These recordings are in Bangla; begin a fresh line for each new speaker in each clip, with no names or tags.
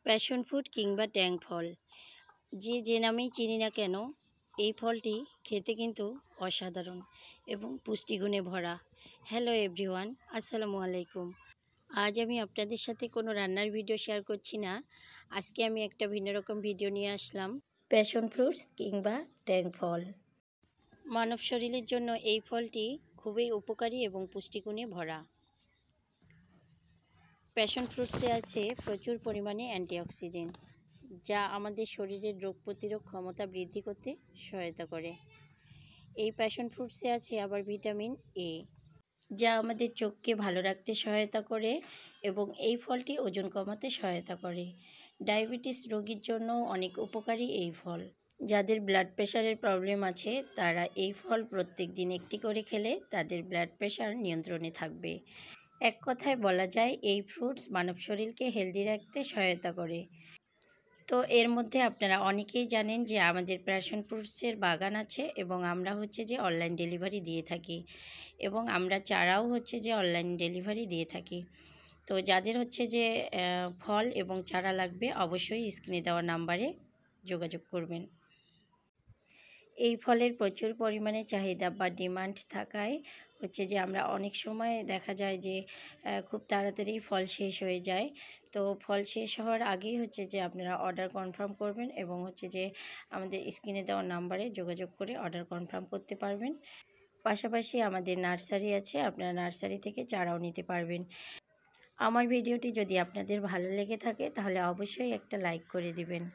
প্যাশন ফ্রুট কিংবা ট্যাং ফল যে নামেই চিনি না কেন, এই ফলটি খেতে কিন্তু অসাধারণ এবং পুষ্টিগুণে ভরা। হ্যালো এভরিওয়ান, আসসালামু আলাইকুম। আজ আমি আপনাদের সাথে কোনো রান্নার ভিডিও শেয়ার করছি না। আজকে আমি একটা ভিন্ন রকম ভিডিও নিয়ে আসলাম, প্যাশন ফ্রুটস কিংবা ট্যাং ফল। মানব শরীরের জন্য এই ফলটি খুবই উপকারী এবং পুষ্টিগুণে ভরা। প্যাশন ফ্রুটসে আছে প্রচুর পরিমাণে অ্যান্টিঅক্সিডেন্ট, যা আমাদের শরীরের রোগ প্রতিরোধ ক্ষমতা বৃদ্ধি করতে সহায়তা করে। এই প্যাশন ফ্রুটসে আছে আবার ভিটামিন এ, যা আমাদের চোখকে ভালো রাখতে সহায়তা করে এবং এই ফলটি ওজন কমাতে সহায়তা করে। ডায়াবেটিস রোগীর জন্য অনেক উপকারী এই ফল। যাদের ব্লাড প্রেশারের প্রবলেম আছে তারা এই ফল প্রত্যেক দিন একটি করে খেলে তাদের ব্লাড প্রেশার নিয়ন্ত্রণে থাকবে। এক কথায় বলা যায় এই ফ্রুটস মানব শরীরকে হেলদি রাখতে সহায়তা করে। তো এর মধ্যে আপনারা অনেকেই জানেন যে আমাদের প্যাশন ফ্রুটসের বাগান আছে এবং আমরা যে অনলাইন ডেলিভারি দিয়ে থাকি এবং আমরা চারাও যে অনলাইন ডেলিভারি দিয়ে থাকি। তো যাদের যে ফল এবং চারা লাগবে অবশ্যই স্ক্রিনে দেওয়া নাম্বারে যোগাযোগ করবেন। এই ফলের প্রচুর পরিমাণে চাহিদা বা ডিমান্ড থাকায় যে আমরা অনেক সময় দেখা যায় যে খুব তাড়াতাড়ি ফল শেষ হয়ে যায়। তো ফল শেষ হওয়ার আগেই যে আপনারা অর্ডার কনফার্ম করবেন এবং যে আমাদের স্ক্রিনে দেওয়া নাম্বারে যোগাযোগ করে অর্ডার কনফার্ম করতে পারবেন। পাশাপাশি আমাদের নার্সারি আছে, আপনারা নার্সারি থেকে চারাও নিতে পারবেন। আমার ভিডিওটি যদি আপনাদের ভালো লেগে থাকে তাহলে অবশ্যই একটা লাইক করে দিবেন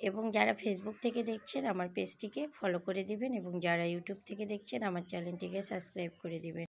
এবং যারা ফেসবুক থেকে দেখছেন আমার পেজটিকে ফলো করে দিবেন এবং যারা ইউটিউব থেকে দেখছেন আমার চ্যানেলটিকে সাবস্ক্রাইব করে দিবেন।